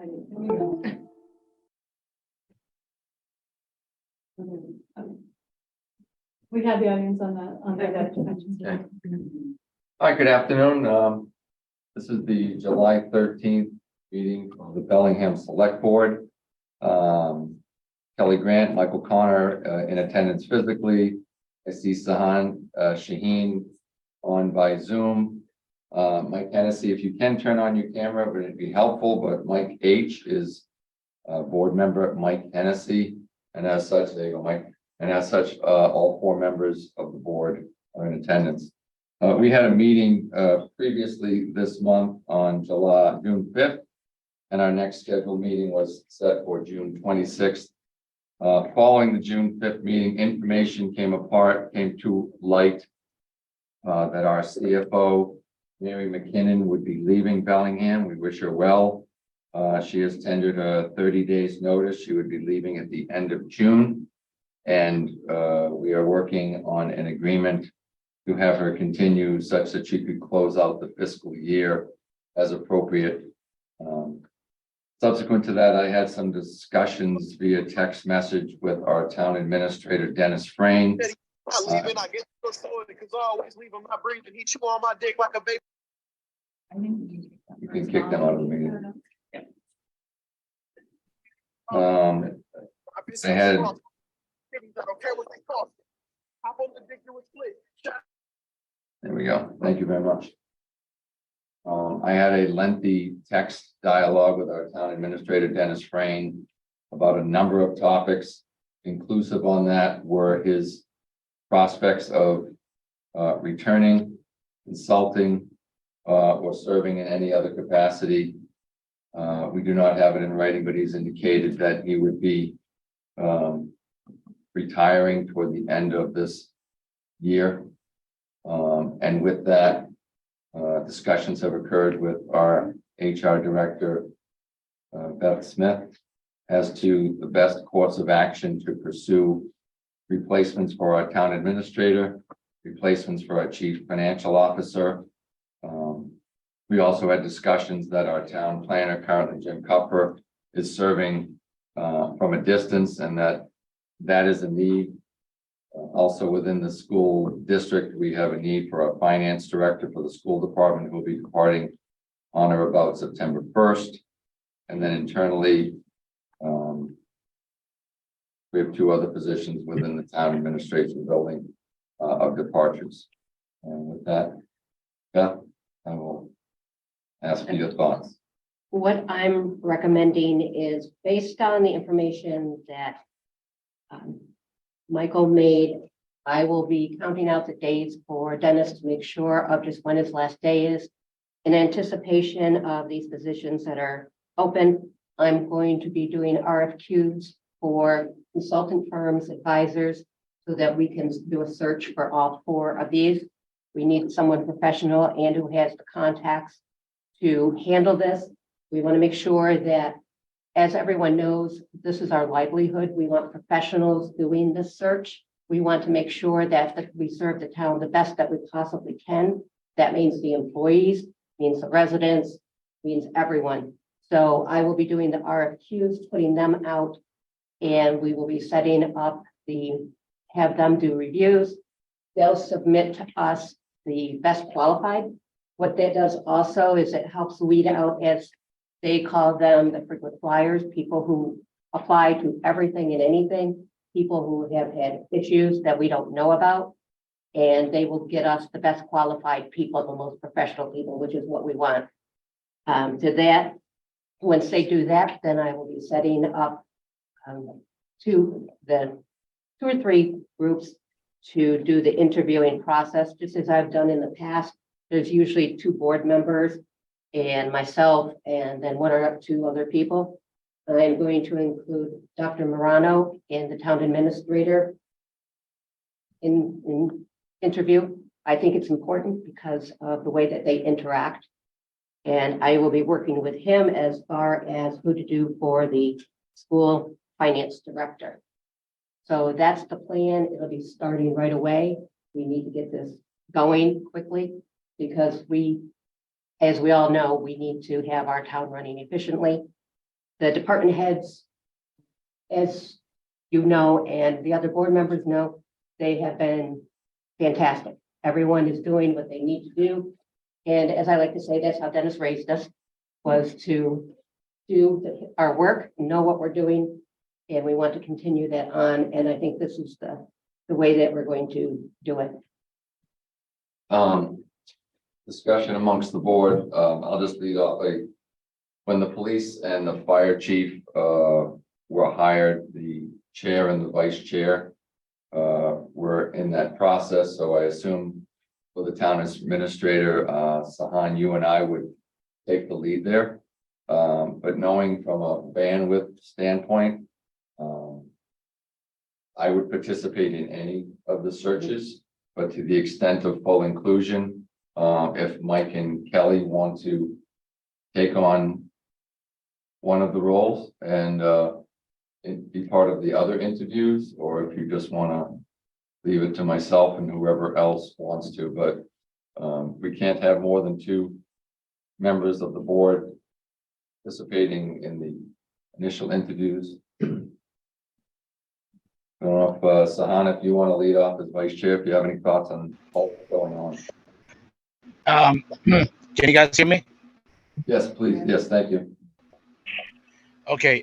We had the audience on that. Okay. Hi, good afternoon. This is the July 13th meeting of the Bellingham Select Board. Kelly Grant, Michael Connor in attendance physically. I see Sahan Shaheen on by Zoom. Mike Hennessy, if you can turn on your camera, but it'd be helpful, but Mike H is board member Mike Hennessy. And as such, there you go, Mike. And as such, all four members of the board are in attendance. We had a meeting previously this month on June 5th, and our next scheduled meeting was set for June 26th. Following the June 5th meeting, information came to light that our CFO, Mary McKinnon, would be leaving Bellingham. We wish her well. She has tendered a 30 days notice. She would be leaving at the end of June. And we are working on an agreement to have her continue such that she could close out the fiscal year as appropriate. Subsequent to that, I had some discussions via text message with our town administrator, Dennis Frayne. I leave it, I get the story because I always leave him not breathing. He chew on my dick like a baby. You can kick them out of the meeting. They had. I don't care what they cost. Hop on the dick, do a split. There we go. Thank you very much. I had a lengthy text dialogue with our town administrator, Dennis Frayne, about a number of topics. Inclusive on that were his prospects of returning, consulting, or serving in any other capacity. We do not have it in writing, but he's indicated that he would be retiring toward the end of this year. And with that, discussions have occurred with our HR director, Beth Smith, as to the best course of action to pursue replacements for our town administrator, replacements for our chief financial officer. We also had discussions that our town planner, currently Jim Cupper, is serving from a distance, and that is a need. Also within the school district, we have a need for a finance director for the school department who will be departing on or about September 1st. And then internally, we have two other positions within the town administration building of departures. And with that, Beth, I will ask for your thoughts. What I'm recommending is based on the information that Michael made. I will be counting out the days for Dennis to make sure of just when his last day is. In anticipation of these positions that are open, I'm going to be doing RFQs for consultant firms, advisors, so that we can do a search for all four of these. We need someone professional and who has the contacts to handle this. We want to make sure that, as everyone knows, this is our livelihood. We want professionals doing this search. We want to make sure that we serve the town the best that we possibly can. That means the employees, means the residents, means everyone. So I will be doing the RFQs, putting them out, and we will be setting up have them do reviews. They'll submit to us the best qualified. What that does also is it helps weed out, as they call them, the frequent flyers, people who apply to everything and anything, people who have had issues that we don't know about, and they will get us the best qualified people, the most professional people, which is what we want. To that, once they do that, then I will be setting up two or three groups to do the interviewing process, just as I've done in the past. There's usually two board members and myself, and then one or two other people. I'm going to include Dr. Morano and the town administrator in interview. I think it's important because of the way that they interact. And I will be working with him as far as who to do for the school finance director. So that's the plan. It'll be starting right away. We need to get this going quickly because as we all know, we need to have our town running efficiently. The department heads, as you know, and the other board members know, they have been fantastic. Everyone is doing what they need to do. And as I like to say, that's how Dennis raised us, was to do our work, know what we're doing, and we want to continue that on. And I think this is the way that we're going to do it. Discussion amongst the board, I'll just lead off, when the police and the fire chief, were hired, the chair and the vice chair, were in that process, so I assume for the town administrator, Sahan, you and I would take the lead there. But knowing from a bandwidth standpoint, I would participate in any of the searches, but to the extent of full inclusion, if Mike and Kelly want to take on one of the roles and be part of the other interviews, or if you just want to leave it to myself and whoever else wants to, but we can't have more than 2 members of the board participating in the initial interviews. I don't know if Sahan, if you want to lead off as vice chair, if you have any thoughts on what's going on. Can you guys hear me? Yes, please. Yes, thank you. Okay.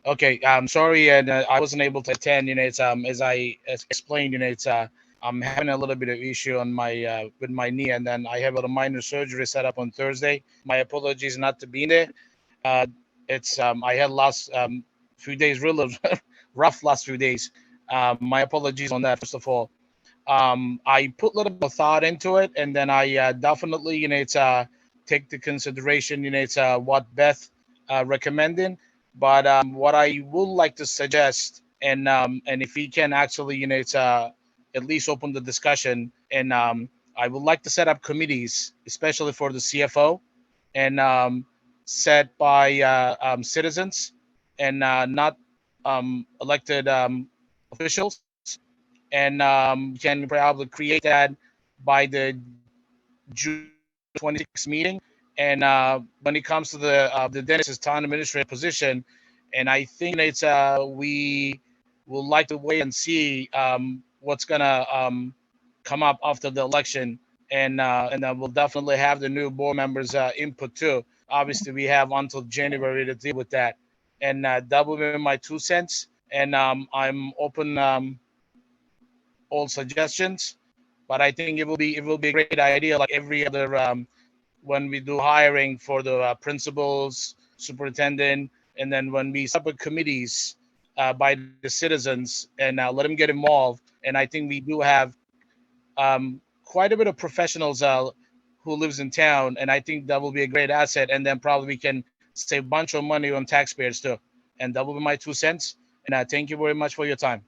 Okay. Sorry, and I wasn't able to attend. It's as I explained. It's I'm having a little bit of issue on my with my knee, and then I have a minor surgery set up on Thursday. My apologies not to be there. It's I had last few days really rough last few days. My apologies on that. First of all, I put a little bit of thought into it, and then I definitely take the consideration what Beth recommending. But what I would like to suggest, and if we can actually at least open the discussion, and I would like to set up committees, especially for the CFO, and set by citizens and not elected officials, and can probably create that by the June 26th meeting. And when it comes to the Dennis's town administrator position, and I think we would like to wait and see what's gonna come up after the election, and then we'll definitely have the new board members input too. Obviously, we have until January to deal with that, and that will be my 2 cents. And I'm open all suggestions, but I think it will be a great idea, like every other when we do hiring for the principals, superintendent, and then when we set up committees by the citizens, and let them get involved. And I think we do have quite a bit of professionals who lives in town, and I think that will be a great asset. And then probably we can save a bunch of money on taxpayers too. And that will be my 2 cents. And thank you very much for your time.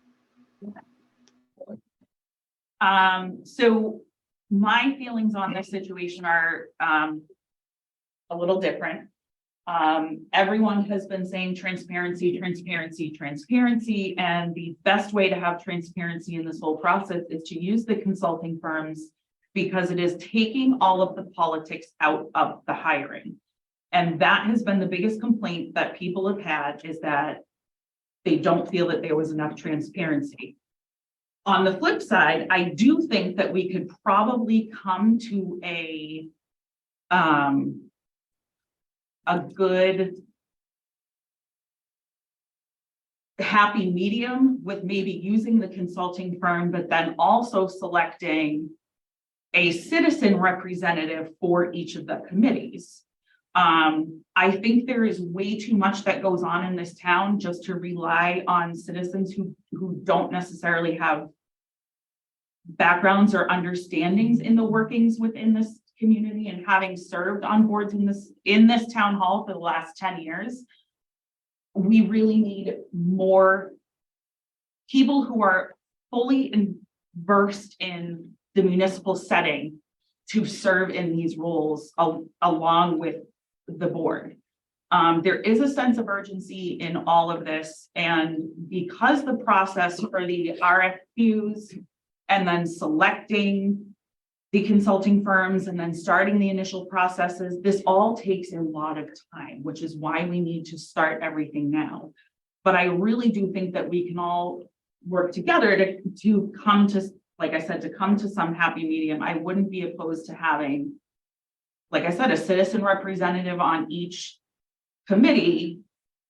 So my feelings on this situation are a little different. Everyone has been saying transparency, transparency, transparency, and the best way to have transparency in this whole process is to use the consulting firms, because it is taking all of the politics out of the hiring. And that has been the biggest complaint that people have had, is that they don't feel that there was enough transparency. On the flip side, I do think that we could probably come to a good happy medium with maybe using the consulting firm, but then also selecting a citizen representative for each of the committees. I think there is way too much that goes on in this town just to rely on citizens who don't necessarily have backgrounds or understandings in the workings within this community. And having served on boards in this town hall for the last 10 years, we really need more people who are fully versed in the municipal setting to serve in these roles along with the board. There is a sense of urgency in all of this, and because the process for the RFQs and then selecting the consulting firms and then starting the initial processes, this all takes a lot of time, which is why we need to start everything now. But I really do think that we can all work together to come to, like I said, to come to some happy medium. I wouldn't be opposed to having, like I said, a citizen representative on each committee,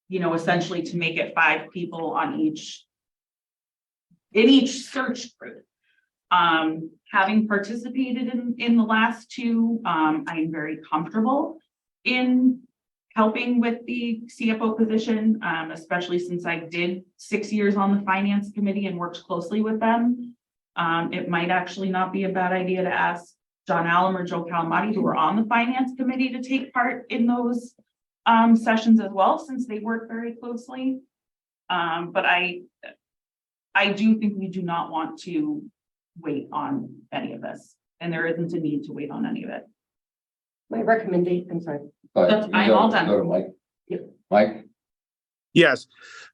you know, essentially to make it 5 people on each, in each search group. Having participated in the last 2, I'm very comfortable in helping with the CFO position, especially since I did 6 years on the finance committee and worked closely with them. It might actually not be a bad idea to ask John Allen or Joe Calamati, who are on the finance committee, to take part in those sessions as well, since they work very closely. But I do think we do not want to wait on any of this, and there isn't a need to wait on any of it. My recommendation, I'm sorry. That's- I'm all done. Go to Mike. Yep. Mike, Yes,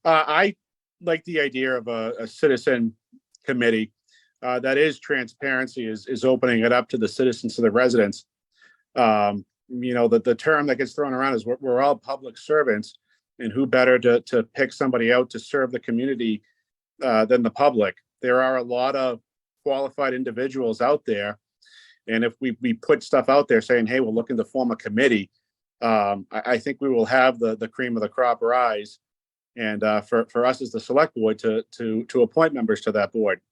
I like the idea of a citizen committee. That is transparency, is opening it up to the citizens, to the residents. You know, the term that gets thrown around is we're all public servants, and who better to pick somebody out to serve the community than the public. There are a lot of qualified individuals out there. And if we put stuff out there saying, hey, we're looking to form a committee, I think we will have the cream of the crop rise. And for us as the select board to appoint members to that board.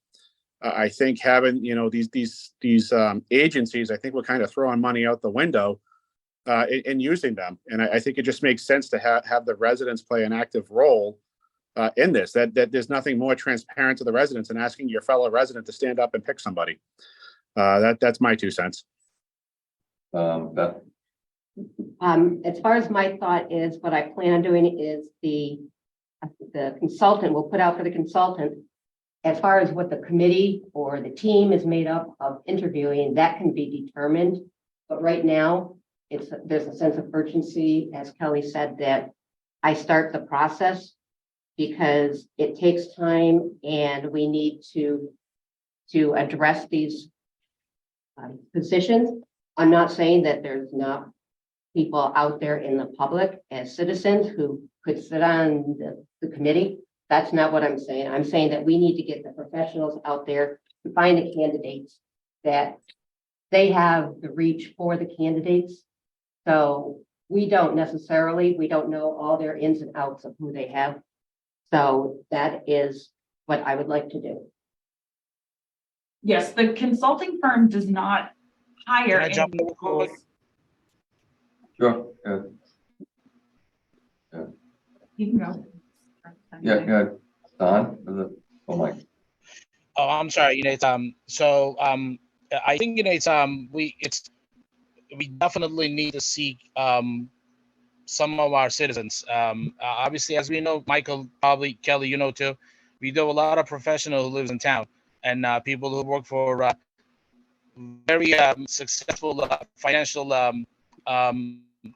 I think having, you know, these agencies, I think we're kind of throwing money out the window in using them. And I think it just makes sense to have the residents play an active role in this, that there's nothing more transparent to the residents than asking your fellow resident to stand up and pick somebody. That's my 2 cents. Beth, As far as my thought is, what I plan on doing is the consultant will put out for the consultant. As far as what the committee or the team is made up of interviewing, that can be determined. But right now, there's a sense of urgency, as Kelly said, that I start the process because it takes time and we need to address these positions. I'm not saying that there's not people out there in the public as citizens who could sit on the committee. That's not what I'm saying. I'm saying that we need to get the professionals out there to find the candidates, that they have the reach for the candidates. So we don't know all their ins and outs of who they have. So that is what I would like to do. Yes, the consulting firm does not hire. Can I jump in real quick? sure. You can go. Yeah, good. Don, is it? Oh, Mike. Oh, I'm sorry. You know, it's I think, you know, we definitely need to seek some of our citizens. Obviously, as we know, Michael, probably Kelly, you know too, we do a lot of professionals who lives in town, and people who work for very successful financial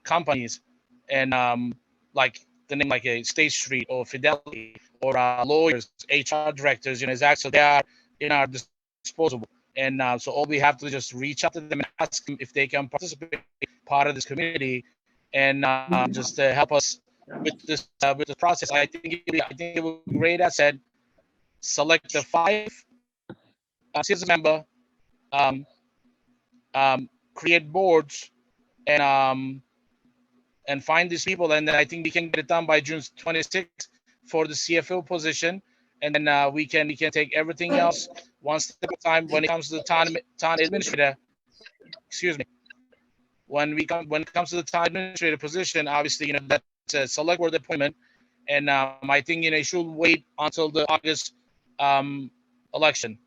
companies, and like the name like a State Street or Fidelity or lawyers, HR directors, you know, is actually they are in our disposal. And so all we have to just reach out to them and ask them if they can participate part of this community and just help us with this process. I think it would be great. I said, select the 5 citizen member, create boards, and find these people, and then I think we can get it done by June 26th for the CFO position, and then we can take everything else one step at a time. When it comes to the town administrator, excuse me, when it comes to the town administrator position, obviously, you know, that's a select board appointment, and I think, you know, you should wait until the August election.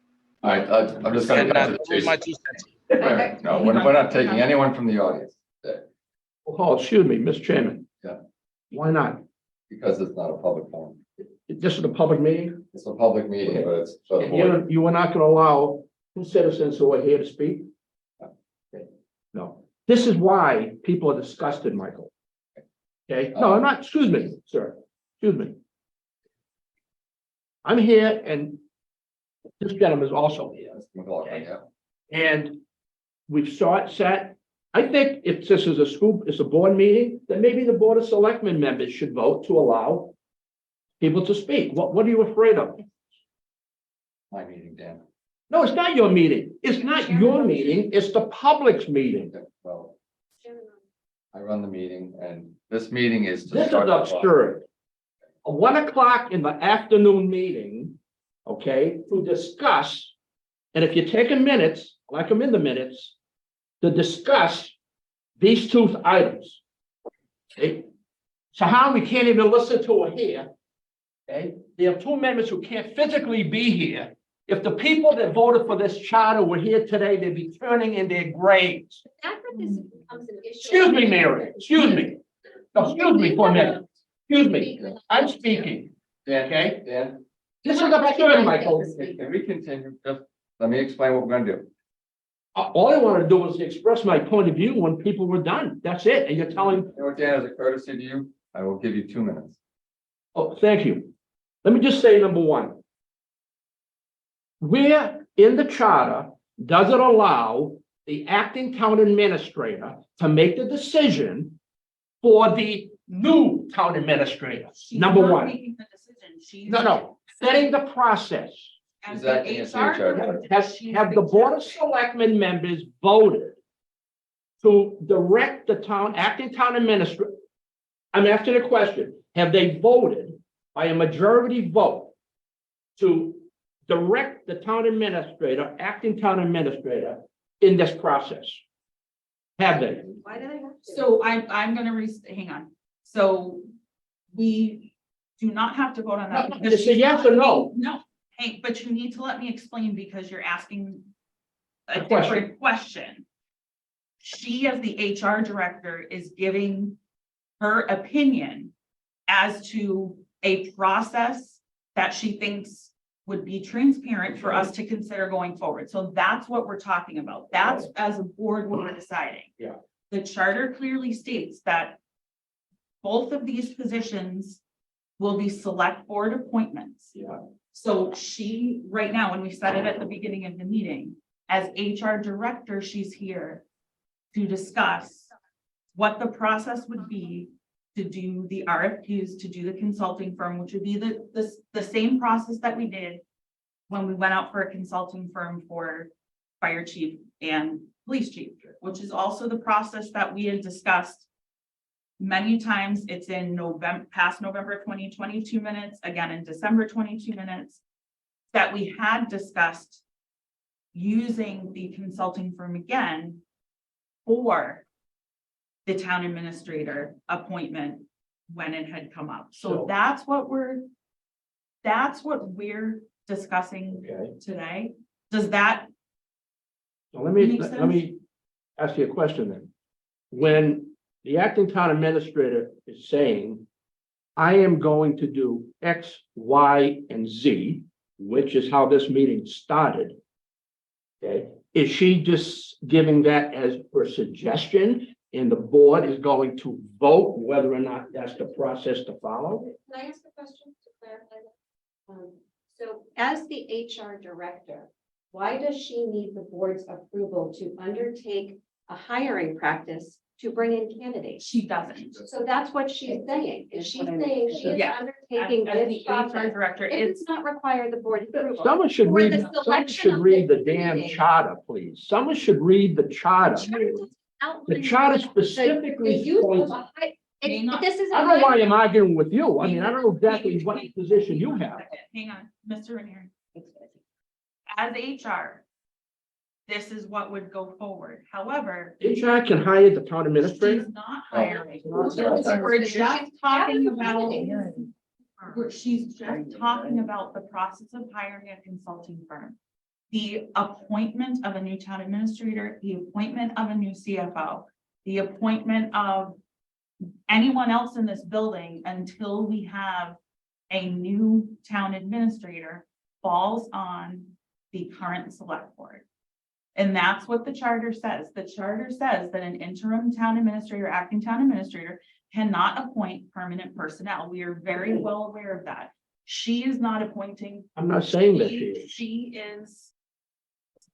All right, I'm just gonna And cut to that the was my chase. 2 cents. Wait, no, we're not taking anyone from the audience Oh, excuse me, Mr. Chairman. Yeah. Why not? because it's not a public forum. This is a public meeting, It's a public meeting, but it's for the and board. you are not gonna allow 2 citizens who are here to speak? Okay. No, this is why people are disgusted, Michael. Okay, no, I'm not, excuse me, sir, excuse me. I'm here and this gentleman is also here. Mr. McLaughlin, yeah. And we've sat. I think if this is it's a board meeting, then maybe the Board of Selectmen members should vote to allow people to speak. What are you afraid of? My meeting, Dan. No, it's not your meeting. It's not your meeting. It's the public's meeting. Well, I run the meeting and this meeting is. to This is start the clock. absurd. A 1 o'clock in the afternoon meeting, okay, to discuss, and if you're taking minutes, like I'm in the minutes, to discuss these two items. Okay, so how we can't even listen to her here. Okay, there are two members who can't physically be here. If the people that voted for this charter were here today, they'd be turning in their graves. That's what this becomes an issue. Excuse me, Mary, excuse me. No, excuse me for a minute. Excuse me, I'm speaking, Dan, okay? Dan, This is absurd, Michael. can we continue? Just let me explain what we're gonna do. All I want to do is express my point of view when people were done. That's it. And you're telling, You know what, Dan, as a courtesy to you, I will give you 2 minutes. oh, thank you. Let me just say, number one. Where in the charter does it allow the acting town administrator to make the decision for the new town administrator? She's Number not one. making the decision. She's. No, setting the process. As She's the acting as the HR HR director, Have the Board of Selectmen members voted to direct the acting town administrator? I'm asking a question. Have they voted by a majority vote to direct the town administrator, acting town administrator in this process? Have they? Why do they have to? So I'm gonna hang on. So we do not have to vote on that. No, because it's a she's yes not- or no. No, hey, but you need to let me explain because you're asking a A question. different question. She, as the HR director, is giving her opinion as to a process that she thinks would be transparent for us to consider going forward. So that's what we're talking about. That's as a board what we're deciding. Yeah. The charter clearly states that both of these positions will be select board appointments. Yeah. So she, right now, when we said it at the beginning of the meeting, as HR director, she's here to discuss what the process would be to do the RFQs, to do the consulting firm, which would be the same process that we did when we went out for a consulting firm for fire chief and police chief, which is also the process that we had discussed many times. It's in past November 2022 minutes, again in December 22 minutes, that we had discussed using the consulting firm again for the town administrator appointment when it had come up. So So- that's what we're discussing Okay. today. Does that, So let me Makes ask you a question then. When the acting town administrator is saying, I am going to do X, Y, and Z, which is how this meeting started. Okay, is she just giving that as her suggestion and the board is going to vote whether or not that's the process to follow? Can I ask a question to clarify that? So as the HR director, why does she need the board's approval to undertake a hiring practice to bring in candidates? she doesn't? So that's what she's saying. Is she saying she is Yeah. undertaking As this the HR process? director, It it's does not require the board approval. Someone should For read, the someone selection should of read the this damn meeting. charter, please. Someone should read the charter. The charter The specifically use of points, a hi- Hang on. this is. I don't know why I'm arguing with you. I mean, I don't know exactly what position you have. Hang on, Mr. Renier. As HR, this is what would go forward. However, HR can hire the town administrator. she's not hiring. No, it's not. We're just talking about, she's just talking about the process of hiring a consulting firm. The appointment of a new town administrator, the appointment of a new CFO, the appointment of anyone else in this building until we have a new town administrator falls on the current select board. And that's what the charter says. The charter says that an interim town administrator, acting town administrator cannot appoint permanent personnel. We are very well aware of that. She is not appointing. I'm not saying that she is. She is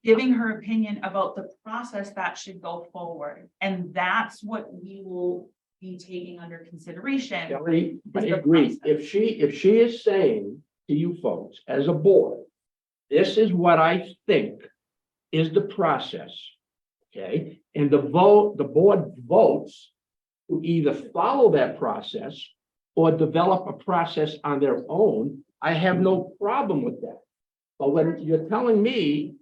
giving her opinion about the process that should go forward. And that's what we will be taking under consideration. Kelly, I Is the agree. process. If she is saying to you folks as a board, this is what I think is the process. Okay, and the board votes to either follow that process or develop a process on their own. I have no problem with that. But when you're telling me,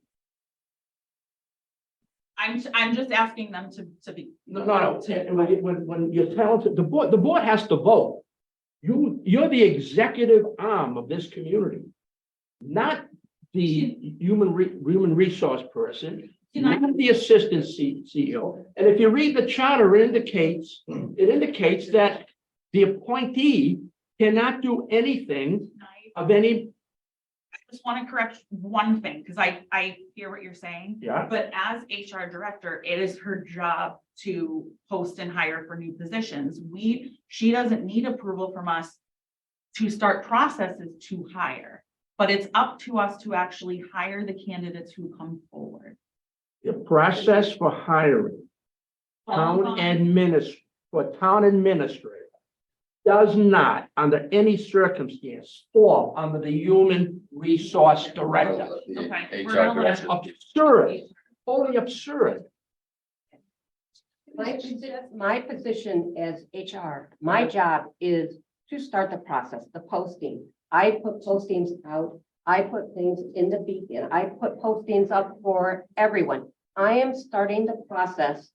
I'm just asking them to be. no, when you're telling, the board has to vote. You're the executive arm of this community, not the human resource person, not the assistant CEO. And if you read the charter, it indicates that the appointee cannot do anything of any, I just want to correct one thing, because I hear what you're saying. yeah. But as HR director, it is her job to post and hire for new positions. She doesn't need approval from us to start processes to hire, but it's up to us to actually hire the candidates who come forward. The process for hiring town administrator does not, under any circumstance, fall under the human resource director. The Okay, HR we're gonna let- That's director. absurd, totally absurd. My position as HR, my job is to start the process, the posting. I put postings out. I put things in the beacon. I put postings up for everyone. I am starting the process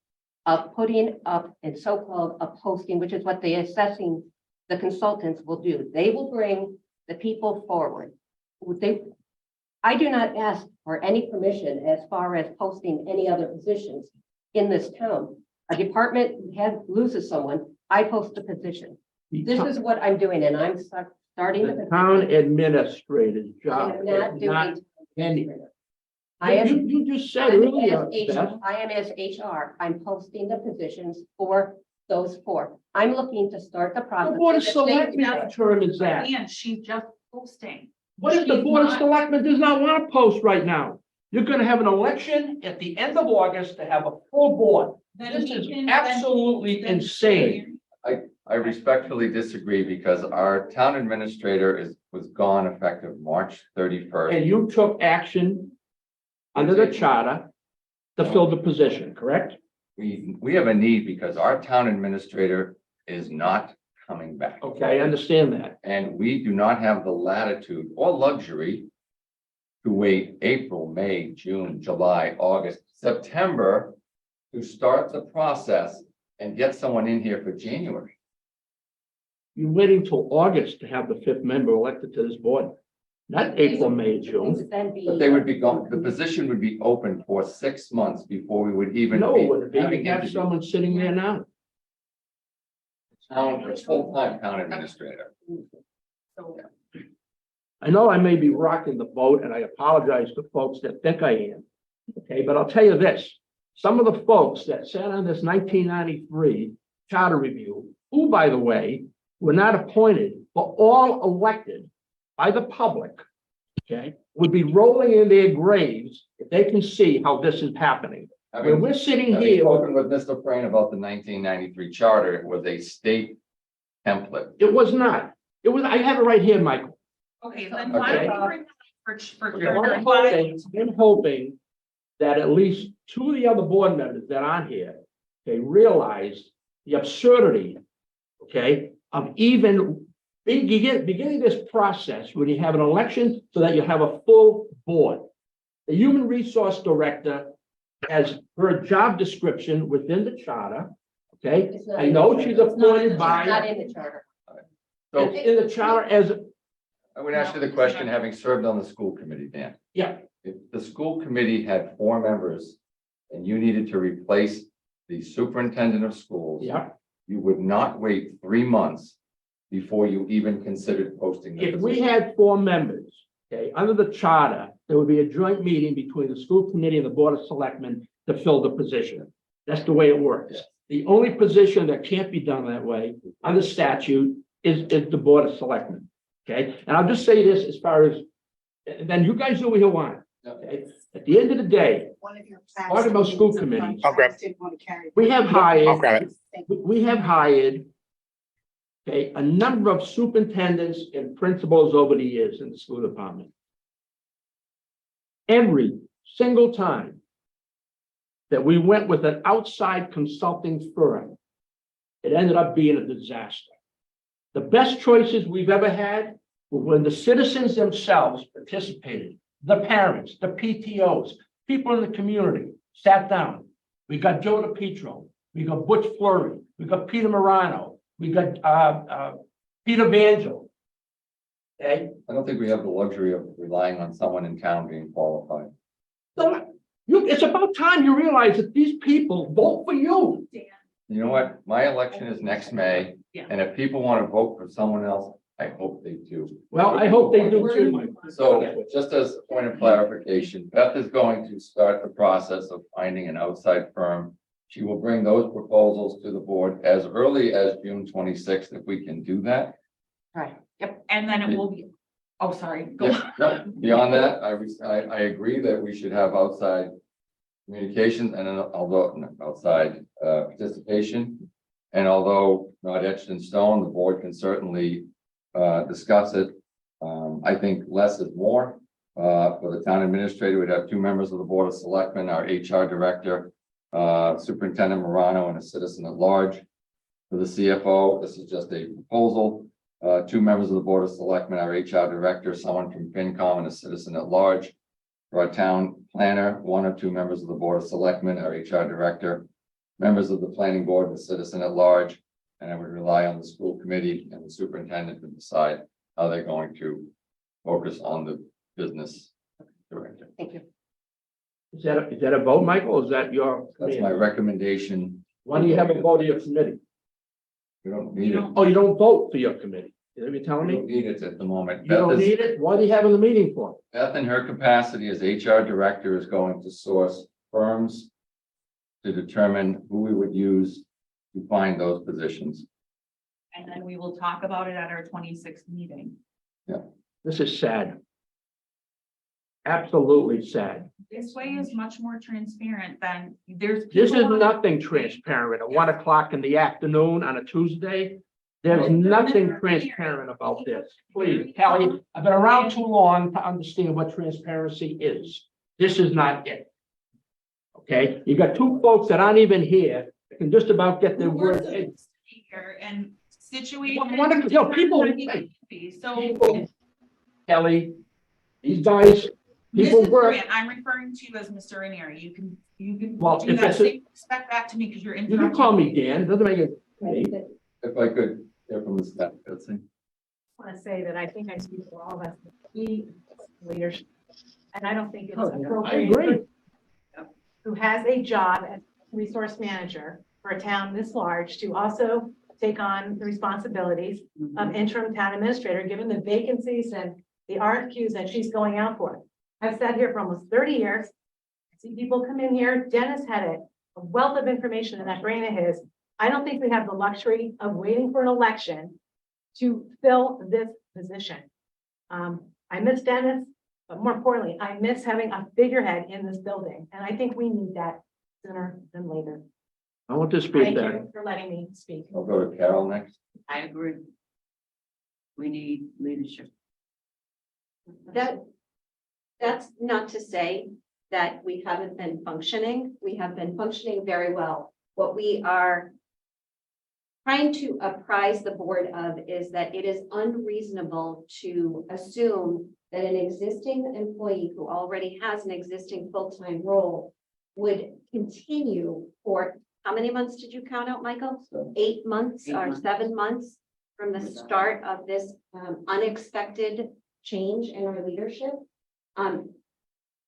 of putting up a so-called a posting, which is what the consultants will do. They will bring the people forward. I do not ask for any permission as far as posting any other positions in this town. A department loses someone, I post a position. This is what I'm doing, and I'm starting. The town administrator's job I'm not is not doing. any. I am. You just said earlier, Beth, I am as HR, I'm posting the positions for those four. I'm looking to start the the process. board of so that they- selectmen determines that. And she's just posting. What if the She's board of not- selectmen does not want to post right now? You're gonna have an election at the end of August to have a full board. Then This we is can- absolutely then- insane. I respectfully disagree because our town administrator was gone effective March 31st. And you took action under the charter to fill the position, correct? We have a need because our town administrator is not coming back. Okay, I understand that. And we do not have the latitude or luxury to wait April, May, June, July, August, September to start the process and get someone in here for January. You're waiting till August to have the fifth member elected to this board, not April, May, June. But they would be gone, the position would be open for 6 months before we would even No, be would it be? having You have interviews. someone sitting there now. Full-time town administrator. So I know I may be rocking the boat, and I apologize to folks that think I am. Okay, but I'll tell you this, some of the folks that sat on this 1993 charter review, who, by the way, were not appointed, but all elected by the public, okay, would be rolling in their graves if they can see how this is happening. When we're sitting Having here, spoken with Mr. Frayne about the 1993 charter, it was a state template. it was not. It was, I have it right here, Michael. okay, then why Okay. don't we bring that up for I'm hoping that at least two of the other board members that aren't here, they realize the absurdity, okay, of even beginning this process when you have an election so that you have a full board. The human resource director has her job description within the charter, okay? It's not I in the know charter. she's It's not in the appointed charter. It's Not by, in the charter. So it's in the charter as, I would ask you the question, having served on the school committee, Dan. yeah, If the school committee had 4 members and you needed to replace the superintendent of schools, yeah. you would not wait 3 months before you even considered posting the If we position. had 4 members, okay, under the charter, there would be a joint meeting between the school committee and the board of selectmen to fill the position. That's the way it works. Yes. The only position that can't be done that way under statute is the board of selectmen. Okay, and I'll just say this as far as, and then you guys do what you want. Okay, At the end of the day, part of our school committee, we have hired. I'll grab it. We have hired, okay, a number of superintendents and principals over the years in the school department. Every single time that we went with an outside consulting firm, it ended up being a disaster. The best choices we've ever had were when the citizens themselves participated, the parents, the PTOs, people in the community sat down. We got Joe DePietro, we got Butch Fleury, we got Peter Morano, we got Peter Vangel. Okay, I don't think we have the luxury of relying on someone in town being qualified. so it's about time you realize that these people vote for you. You know what? My election is next May, Yeah. and if people want to vote for someone else, I hope they do. Well, I hope they do too, Mike. So just as a point of clarification, Beth is going to start the process of finding an outside firm. She will bring those proposals to the board as early as June 26th, if we can do that. Right, yep. And then it will be, oh, sorry. Go on. Yeah, no, beyond that, I agree that we should have outside communications and outside participation. And although not etched in stone, the board can certainly discuss it. I think less is more. For the town administrator, we'd have 2 members of the Board of Selectmen, our HR director, Superintendent Morano, and a citizen at large. For the CFO, this is just a proposal. 2 members of the Board of Selectmen, our HR director, someone from FinCom, and a citizen at large. For our town planner, 1 or 2 members of the Board of Selectmen, our HR director, members of the planning board, the citizen at large, and I would rely on the school committee and the superintendent to decide how they're going to focus on the business director. Thank you. Is that a vote, Michael, or is that your? That's my recommendation. Why do you have a vote of your committee? We don't need it. Oh, you don't vote for your committee? Is that what you're telling We me? don't need it at the moment. You don't need it? What are you having the meeting for? Beth, in her capacity as HR director, is going to source firms to determine who we would use to find those positions. And then we will talk about it at our 26th meeting. This is sad. Absolutely sad. This way is much more transparent than there's. This is people on- nothing transparent at 1 o'clock in the afternoon on a Tuesday. There's nothing transparent about this. Please, Kelly, I've been around too long to understand what transparency is. This is not it. Okay, you got 2 folks that aren't even here, that can just about get their words in. Here and situated. People, So. Kelly, these guys, people Mrs. work. Grant, I'm referring to you as Mr. Ranieri. You can Well, do if that it's a- same respect back to me because you're You interrupting. can call me Dan, it doesn't make it. If I could hear from the staff, Betsy. Want to say that I think I speak for all of us, key leadership. And I don't think it's Oh, I appropriate. agree. Who has a job as resource manager for a town this large to also take on the responsibilities of interim town administrator, given the vacancies and the RFQs that she's going out for. I've sat here for almost 30 years. I see people come in here. Dennis had a wealth of information in that brain of his. I don't think we have the luxury of waiting for an election to fill this position. I miss Dennis, but more importantly, I miss having a figurehead in this building, and I think we need that sooner than later. I want to speak Thank that. you for letting me speak. I'll go to Carol next. I agree. We need leadership. That's not to say that we haven't been functioning. We have been functioning very well. What we are trying to apprise the board of is that it is unreasonable to assume that an existing employee who already has an existing full-time role would continue for, how many months did you count out, Michael? 8 months 8 or months. 7 months from the start of this unexpected change in our leadership.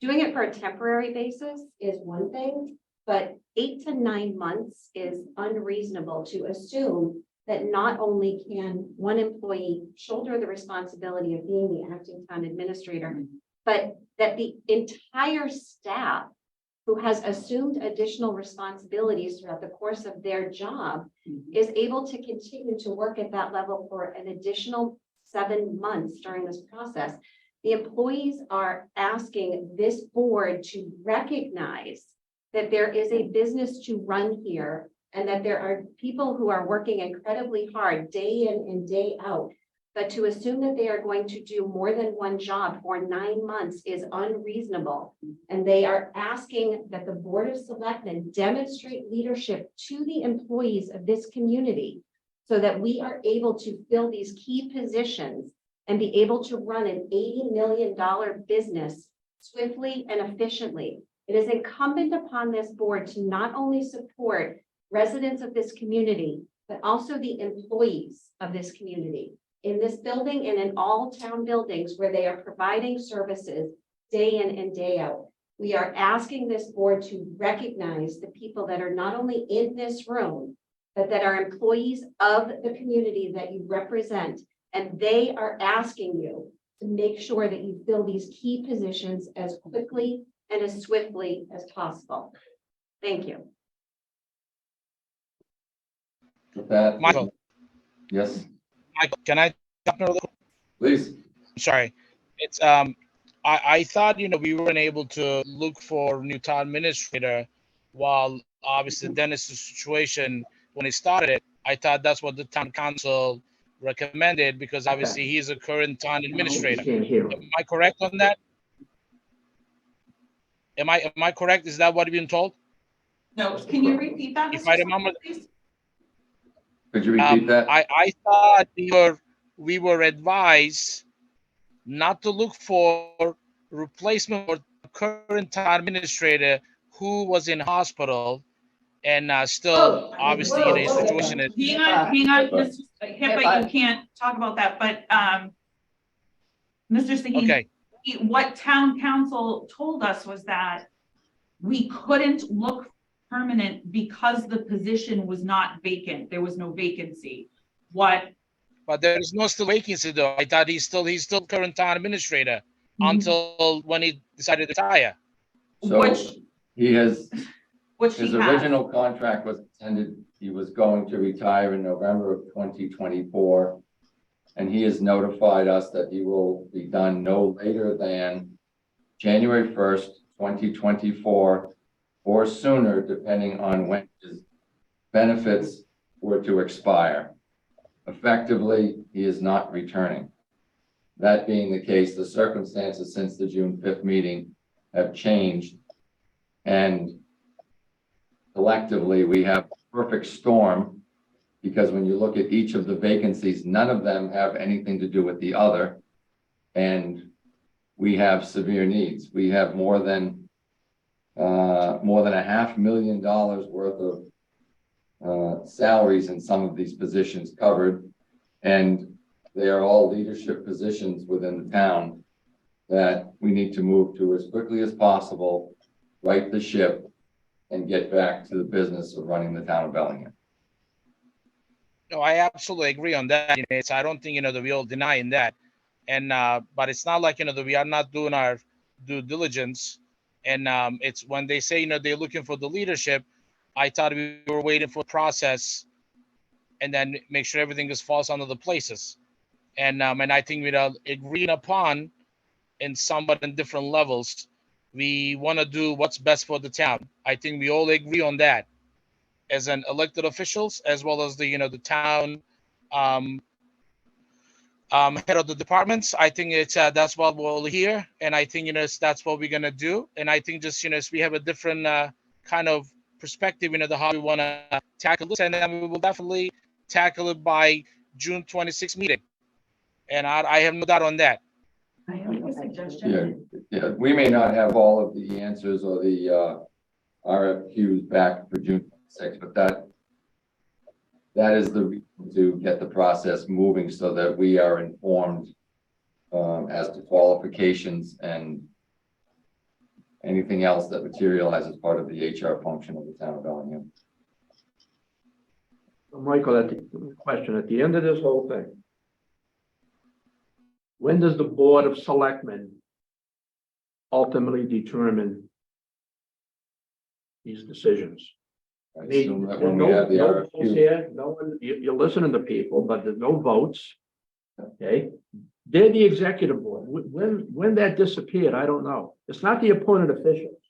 Doing it for a temporary basis is one thing, but 8 to 9 months is unreasonable to assume that not only can one employee shoulder the responsibility of being the acting town administrator, but that the entire staff who has assumed additional responsibilities throughout the course of their job is able to continue to work at that level for an additional 7 months during this process. The employees are asking this board to recognize that there is a business to run here and that there are people who are working incredibly hard day in and day out. But to assume that they are going to do more than one job for 9 months is unreasonable. And they are asking that the Board of Selectmen demonstrate leadership to the employees of this community so that we are able to fill these key positions and be able to run an $80 million business swiftly and efficiently. It is incumbent upon this board to not only support residents of this community, but also the employees of this community in this building and in all town buildings where they are providing services day in and day out. We are asking this board to recognize the people that are not only in this room, but that are employees of the community that you represent. And they are asking you to make sure that you fill these key positions as quickly and as swiftly as possible. Thank you. With that. Michael. Yes, Michael, can I jump in a little? please. Sorry. It's I thought we weren't able to look for new town administrator while obviously Dennis's situation when he started it. I thought that's what the town council recommended because obviously he's a current town administrator. Can't hear him. Am I correct on that? Am I correct? Is that what you've been told? No, can you repeat that? If Mr. I remember- Please? Could you repeat that? I thought we were advised not to look for replacement for the current town administrator who was in hospital and still obviously in a situation is Hang on, Mr. HIPAA, you can't talk about that, but Mr. Sahin, okay. what town council told us was that we couldn't look permanent because the position was not vacant. There was no vacancy. What? But there is no still vacancy though. I thought he's still current town administrator until when he decided to retire. So he has, Which his he has. original contract was intended, he was going to retire in November of 2024. And he has notified us that he will be done no later than January 1st, 2024, or sooner, depending on when his benefits were to expire. Effectively, he is not returning. That being the case, the circumstances since the June 5th meeting have changed. And collectively, we have a perfect storm because when you look at each of the vacancies, none of them have anything to do with the other. And we have severe needs. We have more than $500,000 worth of salaries in some of these positions covered. And they are all leadership positions within the town that we need to move to as quickly as possible, right the ship, and get back to the business of running the town of Bellingham. No, I absolutely agree on that. I don't think that we all denying that, and but it's not like that we are not doing our due diligence. And it's when they say they're looking for the leadership. I thought we were waiting for a process, and then make sure everything just falls under the places. And I think we're agreeing upon in somewhat in different levels. We want to do what's best for the town. I think we all agree on that. As an elected officials, as well as the the town head of the departments, I think it's that's what we'll hear, and I think that's what we're gonna do. And I think just we have a different kind of perspective, the how we want to tackle this, and then we will definitely tackle it by June 26th meeting. And I have no doubt on that. I have a suggestion. Yeah, we may not have all of the answers or the RFQs back for June 6th, but that is the reason to get the process moving so that we are informed as to qualifications and anything else that materializes part of the HR function of the town of Bellingham. Michael, that's the question. At the end of this whole thing, when does the Board of Selectmen ultimately determine these decisions? I I mean, assume that there's when we have the no votes RFQ, here, no one, you're listening to people, but there's no votes. Okay, They're the executive board. When that disappeared, I don't know. It's not the appointed officials.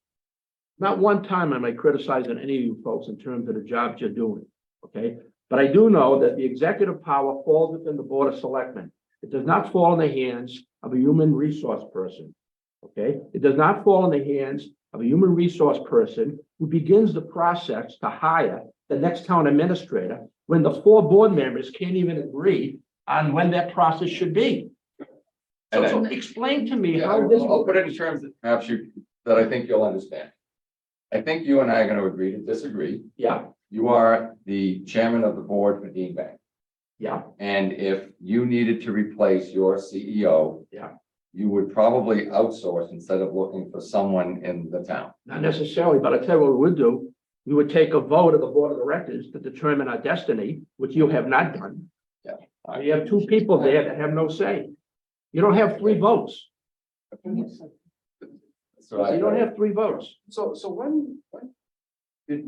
Not one time am I criticizing any of you folks in terms of the jobs you're doing, okay? But I do know that the executive power falls within the Board of Selectmen. It does not fall in the hands of a human resource person, okay? It does not fall in the hands of a human resource person who begins the process to hire the next town administrator when the 4 board members can't even agree on when that process should be. So explain to me Yeah, how this. I'll put it in terms that perhaps that I think you'll understand. I think you and I are going to agree to disagree. Yeah, You are the chairman of the board for Dean Bank. yeah, And if you needed to replace your CEO. Yeah. You would probably outsource instead of looking for someone in the town. not necessarily, but I tell you what we would do. We would take a vote of the Board of Directors to determine our destiny, which you have not done. You have 2 people there that have no say. You don't have 3 votes. So You don't have 3 votes. So when did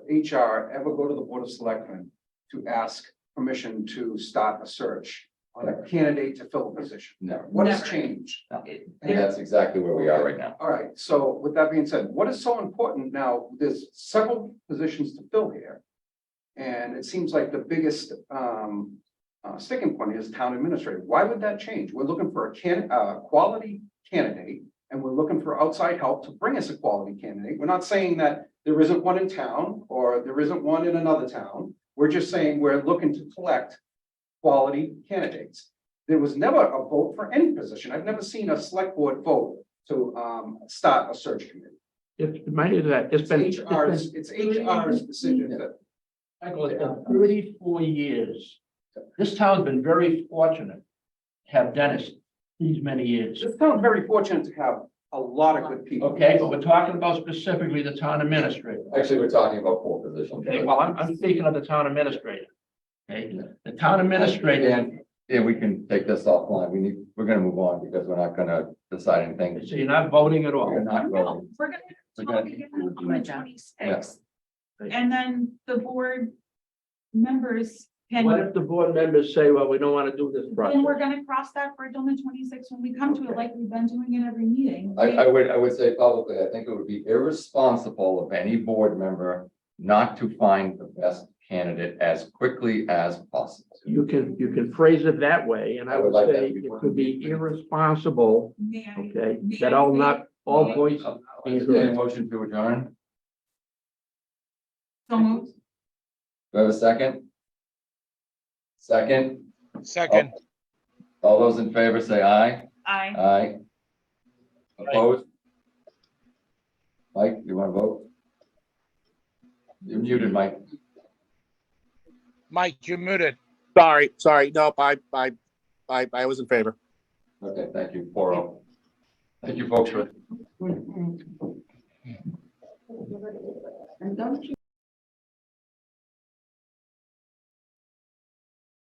HR ever go to the Board of Selectmen to ask permission to start a search on a candidate to fill a position? Never. What has Never. changed? And that's exactly where we are right now. All right, so with that being said, what is so important now? There's several positions to fill here. And it seems like the biggest sticking point is town administrator. Why would that change? We're looking for a quality candidate. And we're looking for outside help to bring us a quality candidate. We're not saying that there isn't one in town or there isn't one in another town. We're just saying we're looking to collect quality candidates. There was never a vote for any position. I've never seen a select board vote to start a search committee. It's been It's HR's decision that. Michael, it's been 34 years. This town's been very fortunate to have Dennis these many years. This town's very fortunate to have a lot of good people. Okay, but we're talking about specifically the town administrator. Actually, we're talking about 4 positions. Okay, well, I'm speaking of the town administrator. Okay, the town administrator, And yeah, we can take this offline. We're gonna move on because we're not gonna decide anything. so you're not voting at all. We're not No, voting. we're gonna We're talk gonna- again on the 26th. Yeah. And then the board members can. What if the board members say, well, we don't want to do this Then we're process? gonna cross that bridge on the 26th when we come to it, like we've been doing in every meeting. I would say publicly, I think it would be irresponsible of any board member not to find the best candidate as quickly as possible. You can phrase it that way, and I I would would like that say to be it could be irresponsible, May I- okay, may that I all say- not all voices. Entertained motion to adjourn. So moved. Do I have a second? Second, Second, all those in favor say aye. Aye. Aye. Opposed? Mike, you want to vote? You're muted, Mike. Mike, you're muted. Sorry, nope, I was in favor. Okay, thank you, 4-0. Thank you, folks, for And don't you